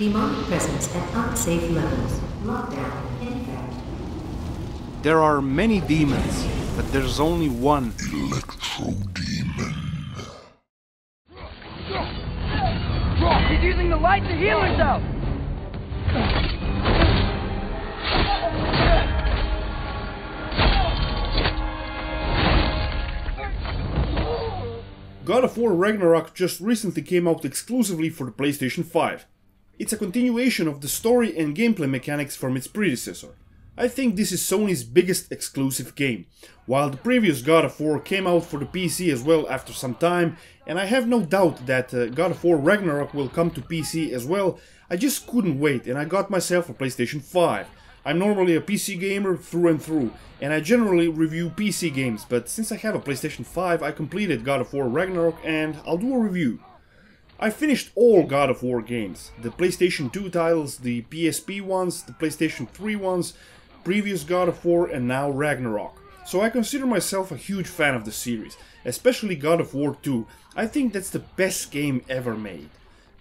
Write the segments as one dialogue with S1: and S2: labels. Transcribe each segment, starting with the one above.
S1: Demonic presence at unsafe levels. Lockdown in effect.
S2: There are many demons, but there's only one
S3: Electro-demon.
S4: He's using the light to heal himself!
S5: God of War Ragnarok just recently came out exclusively for the PlayStation 5. It's a continuation of the story and gameplay mechanics from its predecessor. I think this is Sony's biggest exclusive game, while the previous God of War came out for the PC as well after some time, and I have no doubt that God of War Ragnarok will come to PC as well. I just couldn't wait and I got myself a PlayStation 5. I'm normally a PC gamer through and through, and I generally review PC games, but since I have a PlayStation 5 I completed God of War Ragnarok and I'll do a review. I finished all God of War games, the PlayStation 2 titles, the PSP ones, the PlayStation 3 ones, previous God of War and now Ragnarok. So I consider myself a huge fan of the series, especially God of War 2. I think that's the best game ever made.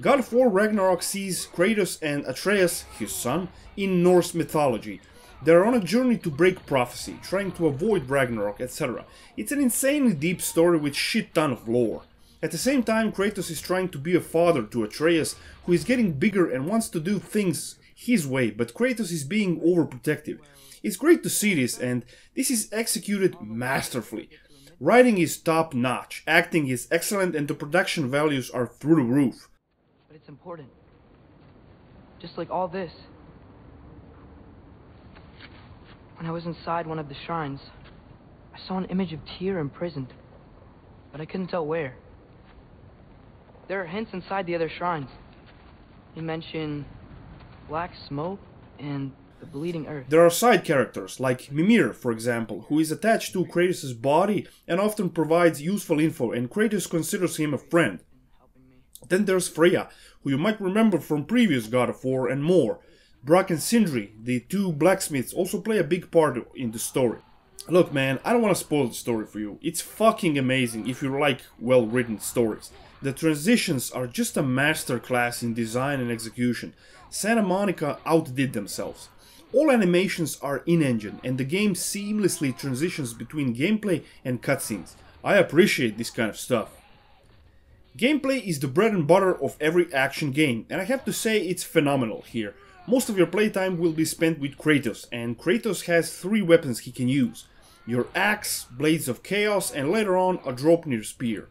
S5: God of War Ragnarok sees Kratos and Atreus, his son, in Norse mythology. They're on a journey to break prophecy, trying to avoid Ragnarok, etc. It's an insanely deep story with shit ton of lore. At the same time, Kratos is trying to be a father to Atreus, who is getting bigger and wants to do things his way, but Kratos is being overprotective. It's great to see this, and this is executed masterfully. Writing is top notch, acting is excellent, and the production values are through the roof.
S4: But it's important. Just like all this. When I was inside one of the shrines, I saw an image of Tyr imprisoned, but I couldn't tell where. There are hints inside the other shrines. You mention black smoke and the bleeding earth.
S5: There are side characters, like Mimir, for example, who is attached to Kratos' body and often provides useful info, and Kratos considers him a friend. Then there's Freya, who you might remember from previous God of War and more. Brock and Sindri, the two blacksmiths, also play a big part in the story. Look man, I don't want to spoil the story for you. It's fucking amazing if you like well-written stories. The transitions are just a masterclass in design and execution. Santa Monica outdid themselves. All animations are in-engine and the game seamlessly transitions between gameplay and cutscenes. I appreciate this kind of stuff. Gameplay is the bread and butter of every action game, and I have to say it's phenomenal here. Most of your playtime will be spent with Kratos, and Kratos has 3 weapons he can use. Your axe, Blades of Chaos, and later on a Draupnir spear.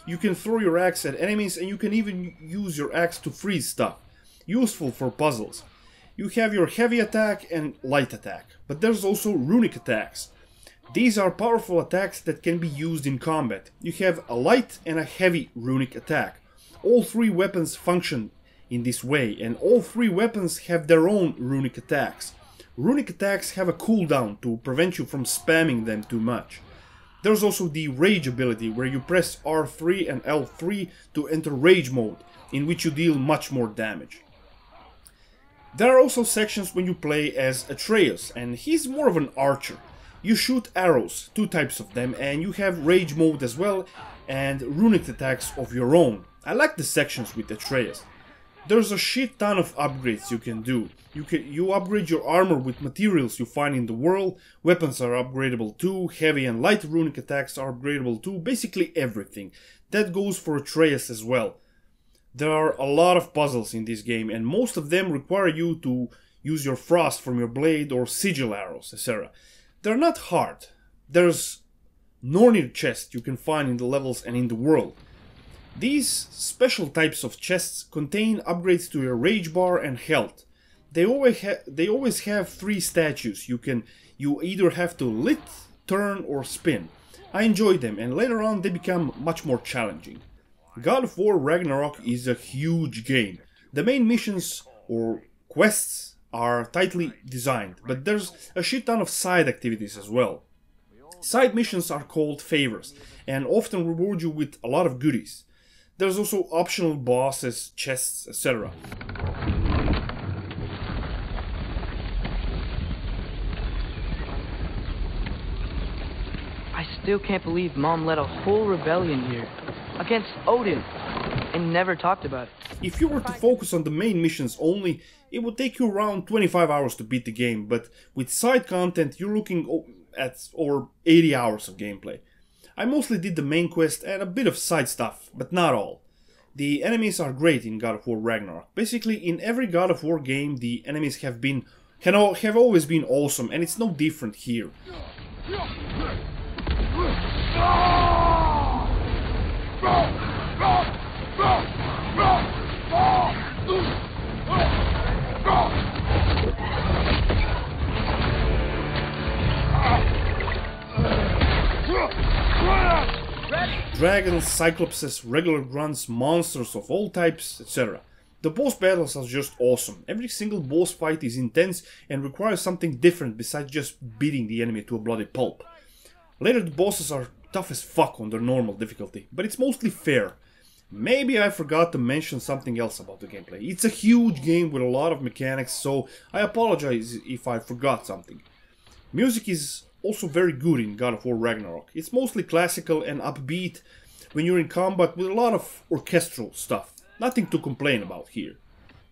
S5: You can throw your axe at enemies and you can even use your axe to freeze stuff. Useful for puzzles. You have your heavy attack and light attack, but there's also runic attacks. These are powerful attacks that can be used in combat. You have a light and a heavy runic attack. All 3 weapons function in this way, and all 3 weapons have their own runic attacks. Runic attacks have a cooldown to prevent you from spamming them too much. There's also the Rage ability, where you press R3 and L3 to enter Rage mode, in which you deal much more damage. There are also sections when you play as Atreus, and he's more of an archer. You shoot arrows, 2 types of them, and you have Rage mode as well, and runic attacks of your own. I like the sections with Atreus. There's a shit ton of upgrades you can do. You upgrade your armor with materials you find in the world, weapons are upgradable too, heavy and light runic attacks are upgradable too, basically everything. That goes for Atreus as well. There are a lot of puzzles in this game, and most of them require you to use your frost from your blade or sigil arrows, etc. They're not hard. There's Nornir chests you can find in the levels and in the world. These special types of chests contain upgrades to your rage bar and health. They always have 3 statues. You either have to lit, turn or spin. I enjoy them, and later on they become much more challenging. God of War Ragnarok is a huge game. The main missions or quests are tightly designed, but there's a shit ton of side activities as well. Side missions are called favors and often reward you with a lot of goodies. There's also optional bosses, chests, etc.
S4: I still can't believe Mom led a whole rebellion here against Odin and never talked about it.
S5: If you were to focus on the main missions only, it would take you around 25 hours to beat the game, but with side content you're looking at over 80 hours of gameplay. I mostly did the main quest and a bit of side stuff, but not all. The enemies are great in God of War Ragnarok. Basically, in every God of War game, the enemies have always been awesome, and it's no different here. Dragons, cyclopses, regular grunts, monsters of all types, etc. The boss battles are just awesome. Every single boss fight is intense and requires something different besides just beating the enemy to a bloody pulp. Later the bosses are tough as fuck on their normal difficulty, but it's mostly fair. Maybe I forgot to mention something else about the gameplay. It's a huge game with a lot of mechanics, so I apologize if I forgot something. Music is also very good in God of War Ragnarok. It's mostly classical and upbeat when you're in combat with a lot of orchestral stuff. Nothing to complain about here.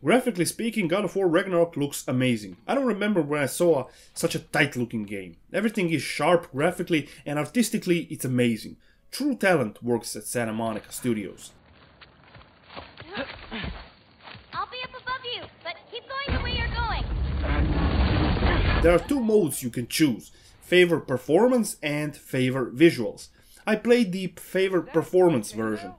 S5: Graphically speaking, God of War Ragnarok looks amazing. I don't remember when I saw such a tight looking game. Everything is sharp graphically and artistically it's amazing. True talent works at Santa Monica Studios.
S6: I'll be up above you, but keep going the way you're going.
S5: There are two modes you can choose. Favor performance and favor visuals. I played the favor performance version.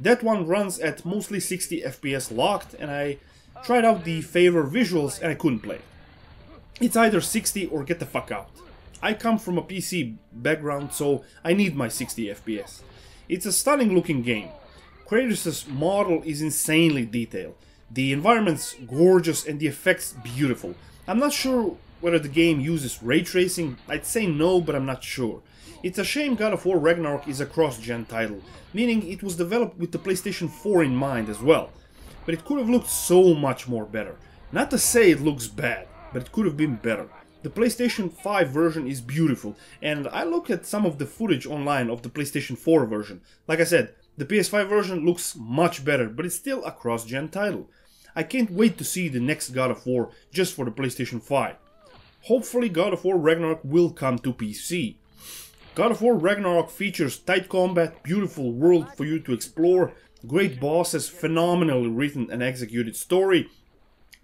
S5: That one runs at mostly 60 FPS locked, and I tried out the favor visuals and I couldn't play it. It's either 60 or get the fuck out. I come from a PC background, so I need my 60 FPS. It's a stunning looking game. Kratos' model is insanely detailed. The environment's gorgeous and the effects beautiful. I'm not sure whether the game uses ray tracing. I'd say no, but I'm not sure. It's a shame God of War Ragnarok is a cross-gen title, meaning it was developed with the PlayStation 4 in mind as well. But it could have looked so much more better. Not to say it looks bad, but it could have been better. The PlayStation 5 version is beautiful, and I looked at some of the footage online of the PlayStation 4 version. Like I said, the PS5 version looks much better, but it's still a cross-gen title. I can't wait to see the next God of War just for the PlayStation 5. Hopefully God of War Ragnarok will come to PC. God of War Ragnarok features tight combat, beautiful world for you to explore, great bosses, phenomenally written and executed story,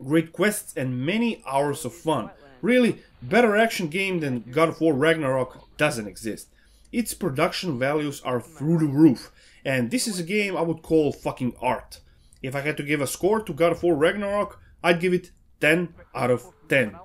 S5: great quests and many hours of fun. Really, better action game than God of War Ragnarok doesn't exist. Its production values are through the roof, and this is a game I would call fucking art. If I had to give a score to God of War Ragnarok, I'd give it 10 out of 10.